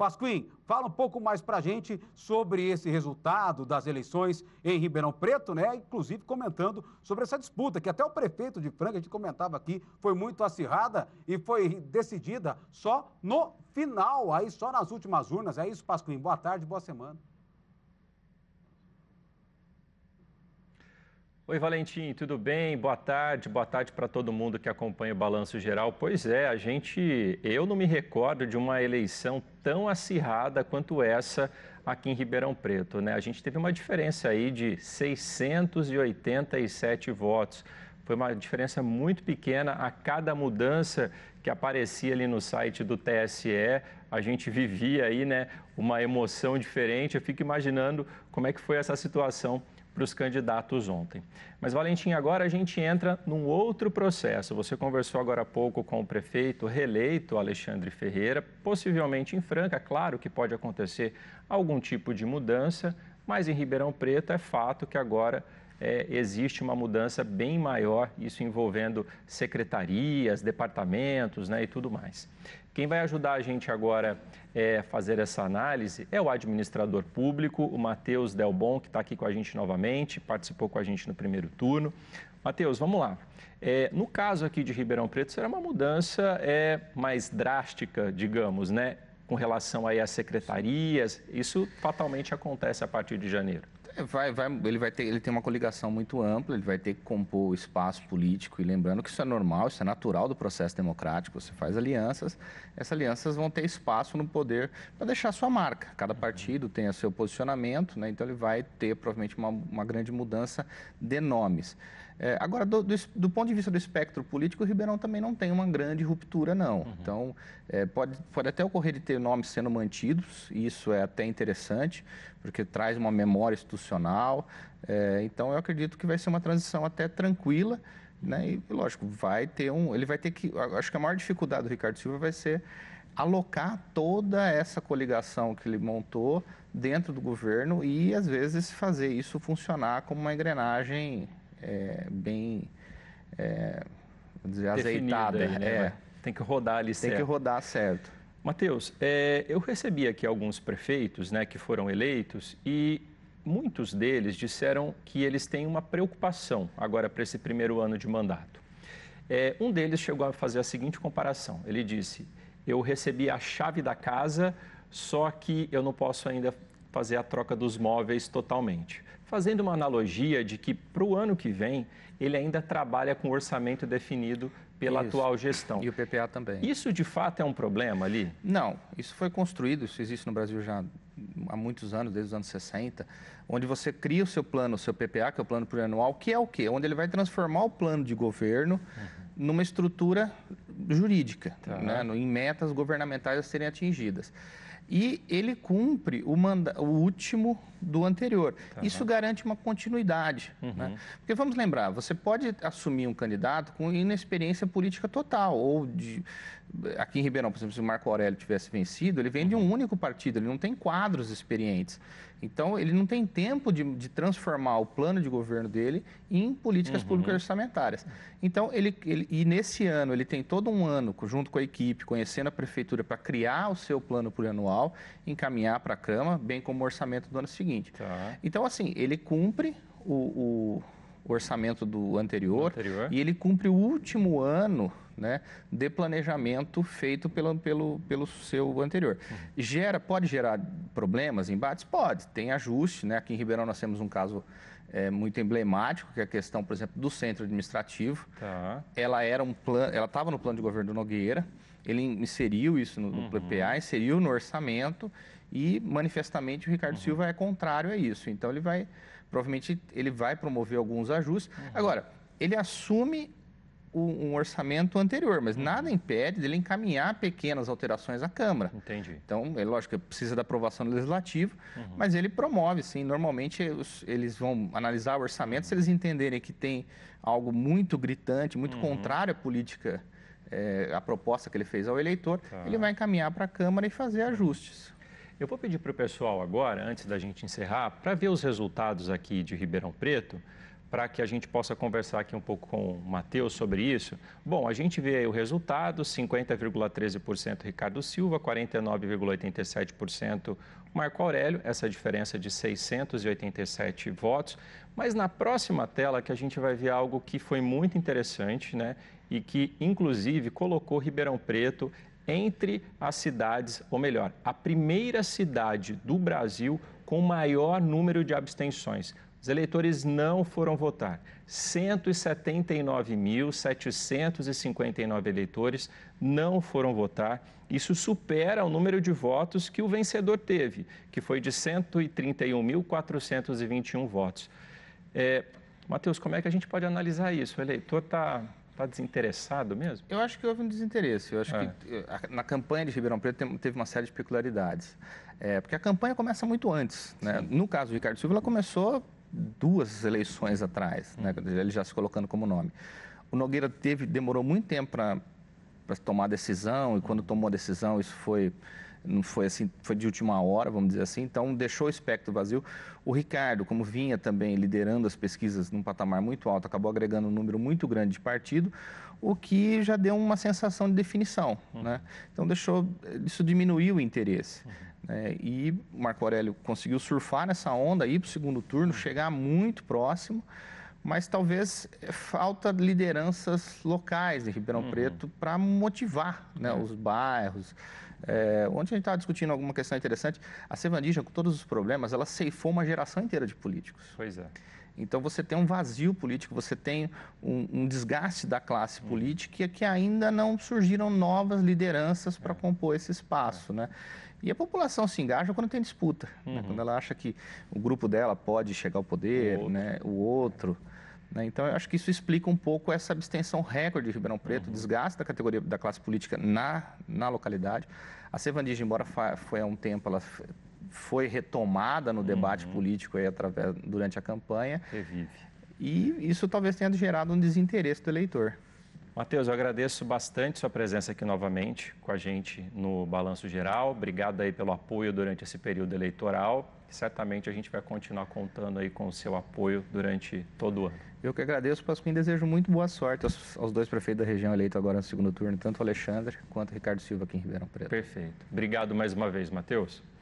Pasquim, fala um pouco mais para a gente sobre esse resultado das eleições em Ribeirão Preto, né? Inclusive comentando sobre essa disputa, que até o prefeito de Franca, a gente comentava aqui, foi muito acirrada e foi decidida só no final, aí só nas últimas urnas. É isso, Pasquim. Boa tarde, boa semana. Oi, Valentim, tudo bem? Boa tarde para todo mundo que acompanha o Balanço Geral. Pois é, eu não me recordo de uma eleição tão acirrada quanto essa aqui em Ribeirão Preto, né? A gente teve uma diferença aí de 687 votos. Foi uma diferença muito pequena. A cada mudança que aparecia ali no site do TSE, a gente vivia aí, né, uma emoção diferente. Eu fico imaginando como é que foi essa situação para os candidatos ontem. Mas, Valentim, agora a gente entra num outro processo. Você conversou agora há pouco com o prefeito reeleito, Alexandre Ferreira, possivelmente em Franca. Claro que pode acontecer algum tipo de mudança, mas em Ribeirão Preto é fato que agora existe uma mudança bem maior, isso envolvendo secretarias, departamentos, né, e tudo mais. Quem vai ajudar a gente agora a fazer essa análise é o administrador público, o Matheus Delbon, que está aqui com a gente novamente, participou com a gente no primeiro turno. Matheus, vamos lá. No caso aqui de Ribeirão Preto, será uma mudança mais drástica, digamos, né, com relação aí às secretarias. Isso fatalmente acontece a partir de janeiro. Ele tem uma coligação muito ampla, ele vai ter que compor o espaço político, e lembrando que isso é normal, isso é natural do processo democrático. Você faz alianças, essas alianças vão ter espaço no poder para deixar sua marca. Cada partido tem o seu posicionamento, né? Então ele vai ter provavelmente uma grande mudança de nomes. Agora, do ponto de vista do espectro político, o Ribeirão também não tem uma grande ruptura, não. Então, pode até ocorrer de ter nomes sendo mantidos, e isso é até interessante, porque traz uma memória institucional. Então, eu acredito que vai ser uma transição até tranquila, né? E, lógico, ele vai ter que... Acho que a maior dificuldade do Ricardo Silva vai ser alocar toda essa coligação que ele montou dentro do governo e, às vezes, fazer isso funcionar como uma engrenagem bem, vamos dizer, azeitada. Aí, né? Tem que rodar ali certo. Tem que rodar certo. Matheus, eu recebi aqui alguns prefeitos, né, que foram eleitos, e muitos deles disseram que eles têm uma preocupação agora para esse primeiro ano de mandato. Um deles chegou a fazer a seguinte comparação. Ele disse: eu recebi a chave da casa, só que eu não posso ainda fazer a troca dos móveis totalmente. Fazendo uma analogia de que para o ano que vem ele ainda trabalha com orçamento definido pela atual gestão. E o PPA também. Isso de fato é um problema ali? Não, isso foi construído, isso existe no Brasil já há muitos anos, desde os anos 60, onde você cria o seu plano, o seu PPA, que é o plano plurianual, que é o quê? Onde ele vai transformar o plano de governo numa estrutura jurídica, né? Em metas governamentais a serem atingidas. E ele cumpre o último do anterior. Isso garante uma continuidade. Né? Porque vamos lembrar, você pode assumir um candidato com inexperiência política total, aqui em Ribeirão, por exemplo, se o Marco Aurélio tivesse vencido, ele vem de um único partido, ele não tem quadros experientes. Então, ele não tem tempo de transformar o plano de governo dele em políticas públicas orçamentárias. Então, e nesse ano, ele tem todo um ano, junto com a equipe, conhecendo a prefeitura, para criar o seu plano plurianual, encaminhar para a Câmara, bem como o orçamento do ano seguinte. Então, assim, ele cumpre o orçamento do anterior e ele cumpre o último ano, né, de planejamento feito pelo seu anterior. Pode gerar problemas, embates? Pode. Tem ajuste, né? Aqui em Ribeirão nós temos um caso muito emblemático, que é a questão, por exemplo, do centro administrativo. Ela estava no plano de governo do Nogueira, ele inseriu isso no PPA, inseriu no orçamento e, manifestamente, o Ricardo Silva é contrário a isso. Então, provavelmente, ele vai promover alguns ajustes. Agora, ele assume um orçamento anterior, mas nada impede dele encaminhar pequenas alterações à Câmara. Entendi. Então, é lógico que precisa da aprovação do Legislativo, mas ele promove, sim. Normalmente, eles vão analisar o orçamento, se eles entenderem que tem algo muito gritante, muito contrário à política, à proposta que ele fez ao eleitor, ele vai encaminhar para a Câmara e fazer ajustes. Eu vou pedir para o pessoal agora, antes da gente encerrar, para ver os resultados aqui de Ribeirão Preto, para que a gente possa conversar aqui um pouco com o Matheus sobre isso. Bom, a gente vê aí o resultado, 50,13% Ricardo Silva, 49,87% Marco Aurélio, essa diferença de 687 votos. Mas na próxima tela que a gente vai ver algo que foi muito interessante, né? E que, inclusive, colocou Ribeirão Preto entre as cidades, ou melhor, a primeira cidade do Brasil com maior número de abstenções. Os eleitores não foram votar. 179.759 eleitores não foram votar. Isso supera o número de votos que o vencedor teve, que foi de 131.421 votos. Matheus, como é que a gente pode analisar isso? O eleitor está desinteressado mesmo? Eu acho que houve um desinteresse. Eu acho que na campanha de Ribeirão Preto teve uma série de peculiaridades. Porque a campanha começa muito antes, né? No caso do Ricardo Silva, ela começou 2 eleições atrás, né? Ele já se colocando como nome. O Nogueira demorou muito tempo para tomar a decisão, e quando tomou a decisão, isso não foi assim, foi de última hora, vamos dizer assim, então deixou o espectro vazio. O Ricardo, como vinha também liderando as pesquisas num patamar muito alto, acabou agregando um número muito grande de partido, o que já deu uma sensação de definição, né? Então isso diminuiu o interesse. E o Marco Aurélio conseguiu surfar nessa onda, ir para o segundo turno, chegar muito próximo, mas talvez falta lideranças locais de Ribeirão Preto para motivar, né, os bairros. Ontem a gente estava discutindo alguma questão interessante. A Sevandija, com todos os problemas, ela ceifou uma geração inteira de políticos. Pois é. Então você tem um vazio político, você tem um desgaste da classe política que ainda não surgiram novas lideranças para compor esse espaço, né? E a população se engaja quando tem disputa, né? Quando ela acha que o grupo dela pode chegar ao poder, o outro. Né? Então, eu acho que isso explica um pouco essa abstenção recorde de Ribeirão Preto, o desgaste da categoria da classe política na localidade. A Sevandija, embora foi há um tempo, ela foi retomada no debate político aí durante a campanha. Revive. E isso talvez tenha gerado um desinteresse do eleitor. Matheus, eu agradeço bastante sua presença aqui novamente com a gente no Balanço Geral. Obrigado aí pelo apoio durante esse período eleitoral. Certamente a gente vai continuar contando aí com o seu apoio durante todo o ano. Eu que agradeço, Pascoim, e desejo muito boa sorte aos 2 prefeitos da região eleitos agora no segundo turno, tanto o Alexandre quanto o Ricardo Silva aqui em Ribeirão Preto. Perfeito. Obrigado mais uma vez, Matheus.